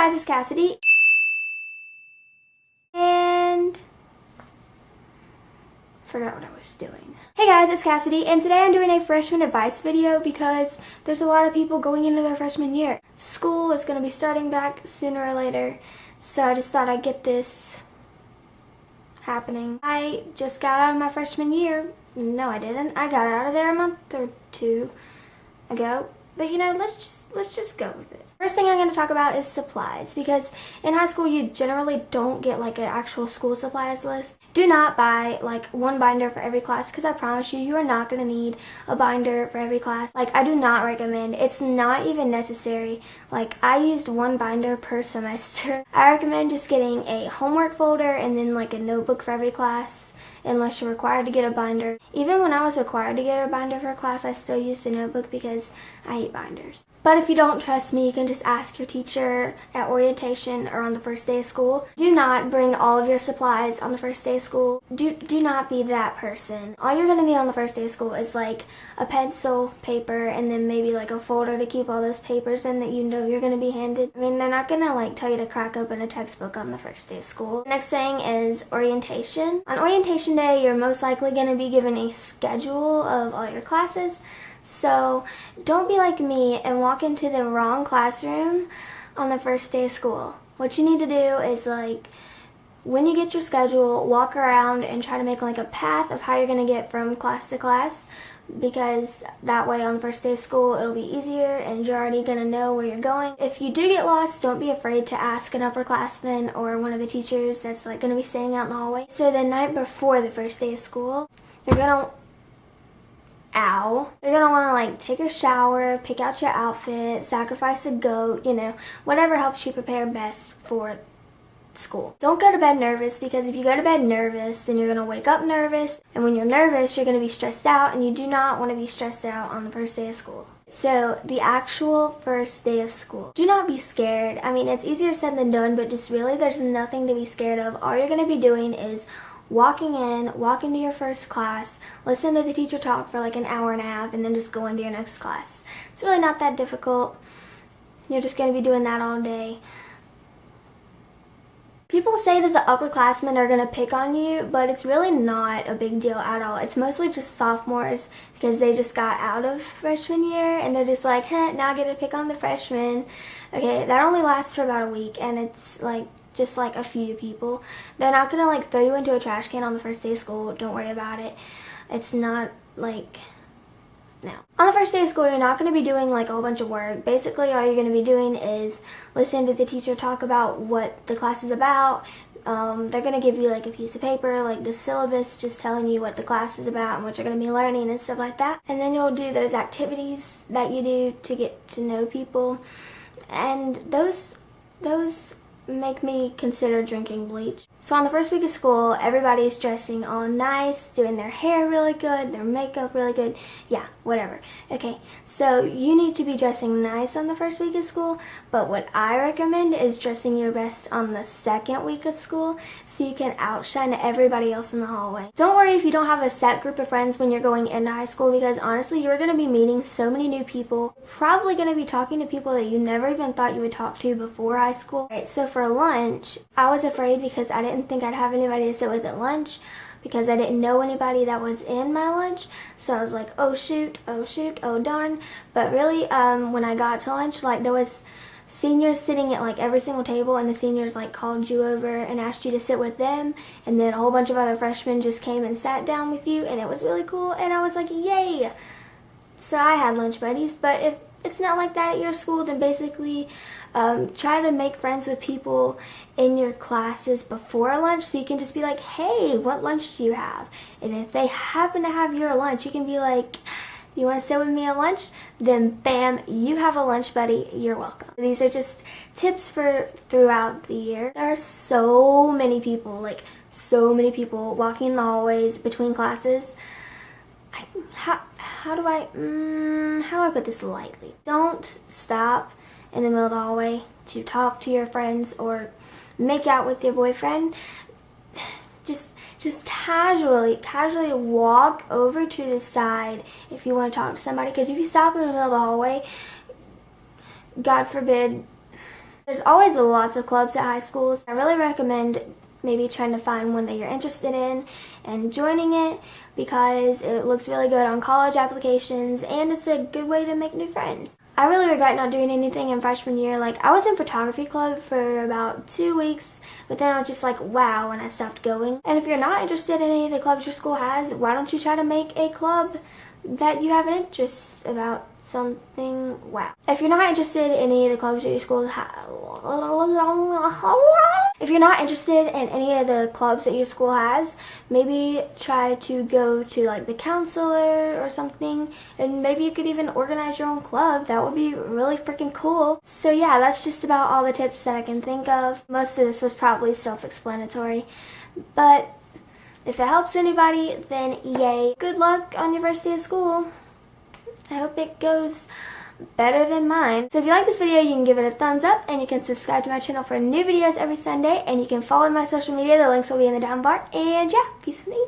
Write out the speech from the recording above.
guys, it's Cassidy. And forgot what I was doing. Hey guys, it's Cassidy, and today I'm doing a freshman advice video because there's a lot of people going into their freshman year. School is going to be starting back sooner or later, so I just thought I'd get this happening. I just got out of my freshman year. No, I didn't. I got out of there a month or two ago. But you know, let's just go with it. First thing I'm going to talk about is supplies, because in high school you generally don't get like an actual school supplies list. Do not buy like one binder for every class, because I promise you, you are not going to need a binder for every class. Like, I do not recommend. It's not even necessary. Like, I used one binder per semester. I recommend just getting a homework folder and then like a notebook for every class, unless you're required to get a binder. Even when I was required to get a binder for a class, I still used a notebook because I hate binders. But if you don't trust me, you can just ask your teacher at orientation or on the first day of school. Do not bring all of your supplies on the first day of school. Do not be that person. All you're going to need on the first day of school is like a pencil, paper, and then maybe like a folder to keep all those papers in that you know you're going to be handed. I mean, they're not going to like tell you to crack open a textbook on the first day of school. Next thing is orientation. On orientation day, you're most likely going to be given a schedule of all your classes. So don't be like me and walk into the wrong classroom on the first day of school. What you need to do is, like, when you get your schedule, walk around and try to make like a path of how you're going to get from class to class, because that way on the first day of school it'll be easier and you're already going to know where you're going. If you do get lost, don't be afraid to ask an upperclassman or one of the teachers that's like going to be standing out in the hallway. So the night before the first day of school, you're going to You're gonna want to like take a shower, pick out your outfit, sacrifice a goat, you know, whatever helps you prepare best for school. Don't go to bed nervous, because if you go to bed nervous, then you're gonna wake up nervous, and when you're nervous, you're gonna be stressed out, and you do not want to be stressed out on the first day of school. So the actual first day of school, do not be scared. I mean, it's easier said than done, but just really, there's nothing to be scared of. All you're gonna be doing is walking to your first class, listen to the teacher talk for like an hour and a half, and then just go into your next class. It's really not that difficult. You're just going to be doing that all day. People say that the upperclassmen are going to pick on you, but it's really not a big deal at all. It's mostly just sophomores, because they just got out of freshman year, and they're just like, hey, now I get to pick on the freshmen. Okay, that only lasts for about a week, and it's like just like a few people. They're not gonna like throw you into a trash can on the first day of school. Don't worry about it. It's not like, no. On the first day of school, you're not going to be doing like a whole bunch of work. Basically, all you're going to be doing is listen to the teacher talk about what the class is about. They're going to give you like a piece of paper, like the syllabus, just telling you what the class is about and what you're going to be learning and stuff like that. And then you'll do those activities that you do to get to know people. And those make me consider drinking bleach. So on the first week of school, everybody's dressing all nice, doing their hair really good, their makeup really good. Yeah, whatever. Okay, so you need to be dressing nice on the first week of school, but what I recommend is dressing your best on the second week of school, so you can outshine everybody else in the hallway. Don't worry if you don't have a set group of friends when you're going into high school, because honestly, you're going to be meeting so many new people. Probably going to be talking to people that you never even thought you would talk to before high school. Right, so for lunch, I was afraid because I didn't think I'd have anybody to sit with at lunch, because I didn't know anybody that was in my lunch. So I was like, oh shoot, oh darn. But really, when I got to lunch, like, there was seniors sitting at like every single table, and the seniors like called you over and asked you to sit with them, and then a whole bunch of other freshmen just came and sat down with you, and it was really cool, and I was like, yay. So I had lunch buddies. But if it's not like that at your school, then basically try to make friends with people in your classes before lunch, so you can just be like, hey, what lunch do you have? And if they happen to have your lunch, you can be like, you want to sit with me at lunch? Then bam, you have a lunch buddy. You're welcome. These are just tips for throughout the year. There are so many people walking in the hallways between classes. How do I put this lightly? Don't stop in the middle of the hallway to talk to your friends or make out with your boyfriend. Just casually walk over to the side if you want to talk to somebody, because if you stop in the middle of the hallway, God forbid, There's always lots of clubs at high schools. I really recommend maybe trying to find one that you're interested in and joining it because it looks really good on college applications and it's a good way to make new friends. I really regret not doing anything in freshman year. Like, I was in photography club for about 2 weeks, but then I was just like, wow, and I stopped going. And if you're not interested in any of the clubs your school has, why don't you try to make a club that you have an interest about something? Wow. If you're not interested in any of the clubs that your school has, maybe try to go to like the counselor or something, and maybe you could even organize your own club. That would be really freaking cool. So yeah, that's just about all the tips that I can think of. Most of this was probably self-explanatory, but if it helps anybody, then yay. Good luck on your first day of school. I hope it goes better than mine. So if you like this video, you can give it a thumbs up, and you can subscribe to my channel for new videos every Sunday, and you can follow my social media. The links will be in the down bar. And yeah, peace and ease.